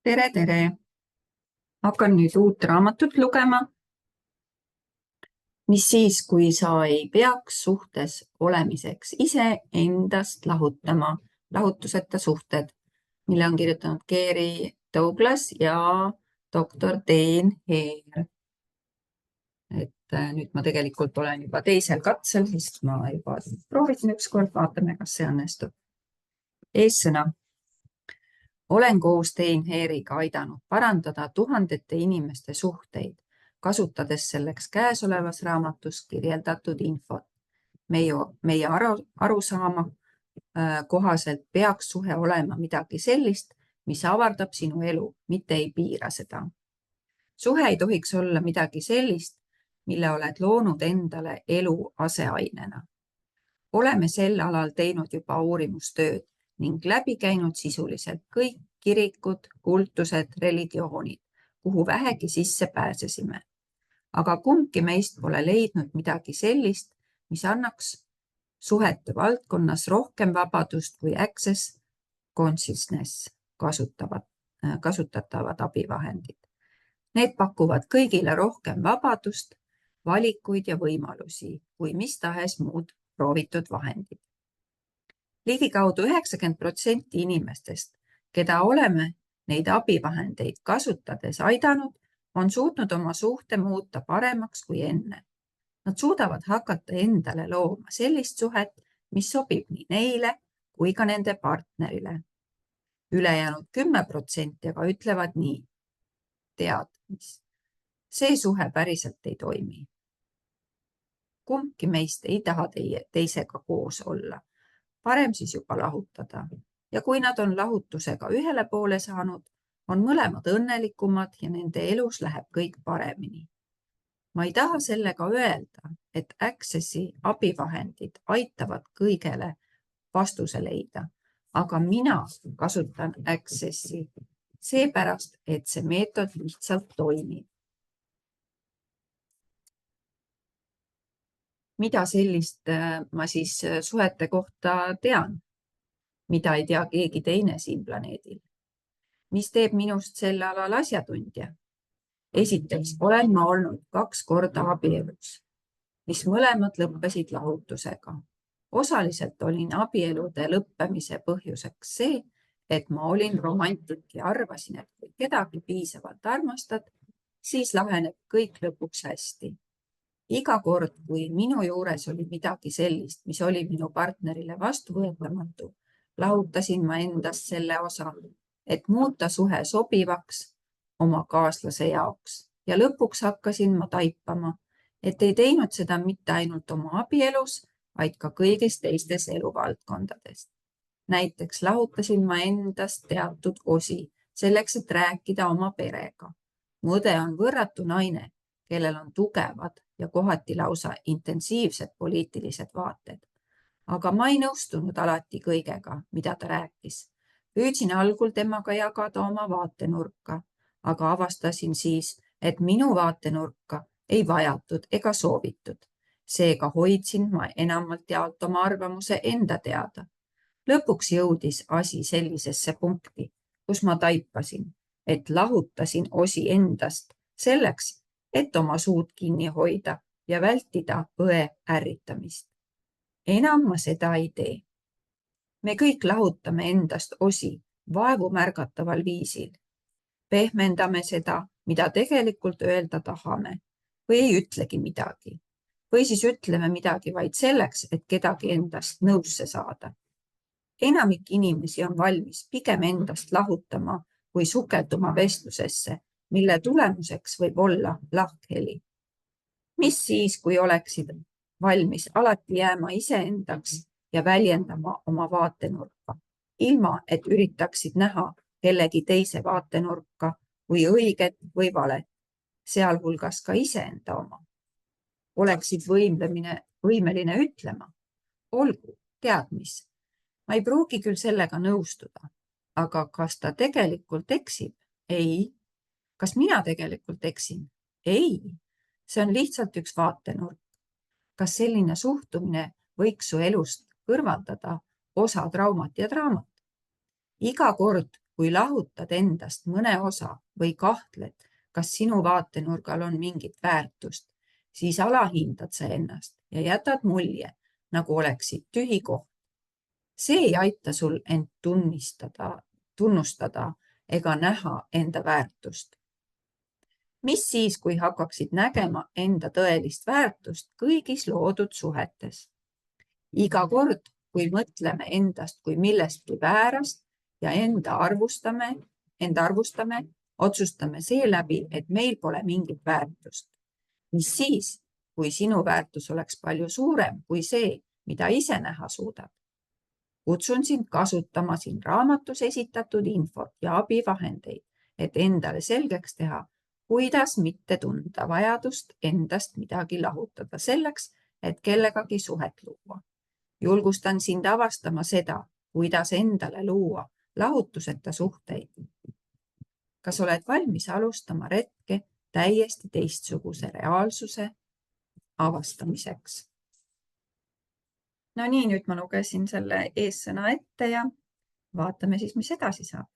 tere, tere! Hakkan nüüd uut raamatut lugema. Mis siis, kui sa ei peaks suhtes olemiseks ise endast lahutama, lahutuseta suhted, mille on kirjutanud Gary Douglas ja doktor Dan Hare. Nüüd ma tegelikult olen juba teisel katsel, sest ma juba proovisin ükskord, vaatame, kas see õnnestub. Eessõna. Olen koos Dan Hare'iga aidanud parandada tuhandete inimeste suhteid, kasutades selleks käesolevas raamatus kirjeldatud infot. Meie arusaama kohaselt peaks suhe olema midagi sellist, mis avardab sinu elu, mitte ei piira seda. Suhe ei tohiks olla midagi sellist, mille oled loonud endale elu aseainena. Oleme sel alal teinud juba uurimustööd ning läbi käinud sisuliselt kõik kirikud, kultused, religioonid, kuhu vähegi sisse pääsesime. Aga kumbki meist pole leidnud midagi sellist, mis annaks suhete valdkonnas rohkem vabadust kui Access Consciousness kasutatavad abivahendid. Need pakuvad kõigile rohkem vabadust, valikuid ja võimalusi kui mis tahes muud proovitud vahendid. Ligikaudu 90% inimestest, keda oleme neid abivahendeid kasutades aidanud, on suutnud oma suhte muuta paremaks kui enne. Nad suudavad hakata endale looma sellist suhet, mis sobib nii neile kui ka nende partnerile. Ülejäänud 10% aga ütlevad nii. Tead, mis? See suhe päriselt ei toimi. Kumbki meist ei taha teisega koos olla. Parem siis juba lahutada. Ja kui nad on lahutusega ühele poole saanud, on mõlemad õnnelikumad ja nende elus läheb kõik paremini. Ma ei taha sellega öelda, et Accessi abivahendid aitavad kõigele vastuse leida, aga mina kasutan Accessi seepärast, et see meetod lihtsalt toimib. Mida sellist ma siis suhete kohta tean, mida ei tea keegi teine siin planeedil? Mis teeb minust selle alal asjatundja? Esiteks olen ma olnud 2 korda abielus, mis mõlemad lõppesid lahutusega. Osaliselt olin abielude lõppemise põhjuseks see, et ma olin romantik ja arvasin, et kui kedagi piisavalt armastad, siis laheneb kõik lõpuks hästi. Iga kord, kui minu juures oli midagi sellist, mis oli minu partnerile vastuvõetamatu, lahutasin ma endast selle osa, et muuta suhe sobivaks oma kaaslase jaoks. Ja lõpuks hakkasin ma taipama, et ei teinud seda mitte ainult oma abielus, vaid ka kõigis teistes eluvaldkondades. Näiteks lahutasin ma endast teatud osi, selleks, et rääkida oma perega. Mu õde on võrratu naine, kellel on tugevad ja kohati lausa intensiivsed poliitilised vaated. Aga ma ei nõustunud alati kõigega, mida ta rääkis. Püüdsin algul temaga jagada oma vaatenurka, aga avastasin siis, et minu vaatenurka ei vajatud ega soovitud. Seega hoidsin ma enamalt jaolt oma arvamuse enda teada. Lõpuks jõudis asi sellisesse punkti, kus ma taipasin, et lahutasin osi endast selleks, et oma suud kinni hoida ja vältida õe ärritamist. Enam ma seda ei tee. Me kõik lahutame endast osi vaevu märgataval viisil. Pehmendame seda, mida tegelikult öelda tahame, või ei ütlegi midagi. Või siis ütleme midagi vaid selleks, et kedagi endast nõusse saada. Enamik inimesi on valmis pigem endast lahutama või sukelduma vestlusesse, mille tulemuseks võib olla lahkheli. Mis siis, kui oleksid valmis alati jääma iseendaks ja väljendama oma vaatenurka, ilma et üritaksid näha kellegi teise vaatenurka või õiget või valet, sealhulgas ka iseenda oma. Oleksid võimeline ütlema, olgu, tead mis, ma ei pruugi küll sellega nõustuda, aga kas ta tegelikult eksib? Ei. Kas mina tegelikult eksin? Ei, see on lihtsalt üks vaatenurk. Kas selline suhtumine võiks su elust kõrvaldada osa traumat ja draamat? Iga kord, kui lahutad endast mõne osa või kahtled, kas sinu vaatenurgal on mingit väärtust, siis alahindad sa ennast ja jätad mulje, nagu oleksid tühi koht. See ei aita sul end tunnustada ega näha enda väärtust. Mis siis, kui hakkaksid nägema enda tõelist väärtust kõigis loodud suhetes? Iga kord, kui mõtleme endast kui millestki väärast ja enda arvustame, otsustame seeläbi, et meil pole mingit väärtust. Mis siis, kui sinu väärtus oleks palju suurem kui see, mida ise näha suudab? Kutsun sind kasutama siin raamatus esitatud infot ja abivahendeid, et endale selgeks teha, kuidas mitte tunda vajadust endast midagi lahutada selleks, et kellegagi suhet luua. Julgustan sind avastama seda, kuidas endale luua lahutuseta suhteid. Kas oled valmis alustama retke täiesti teistsuguse reaalsuse avastamiseks? No nii, nüüd ma lugesin selle eessõna ette ja vaatame siis, mis edasi saab.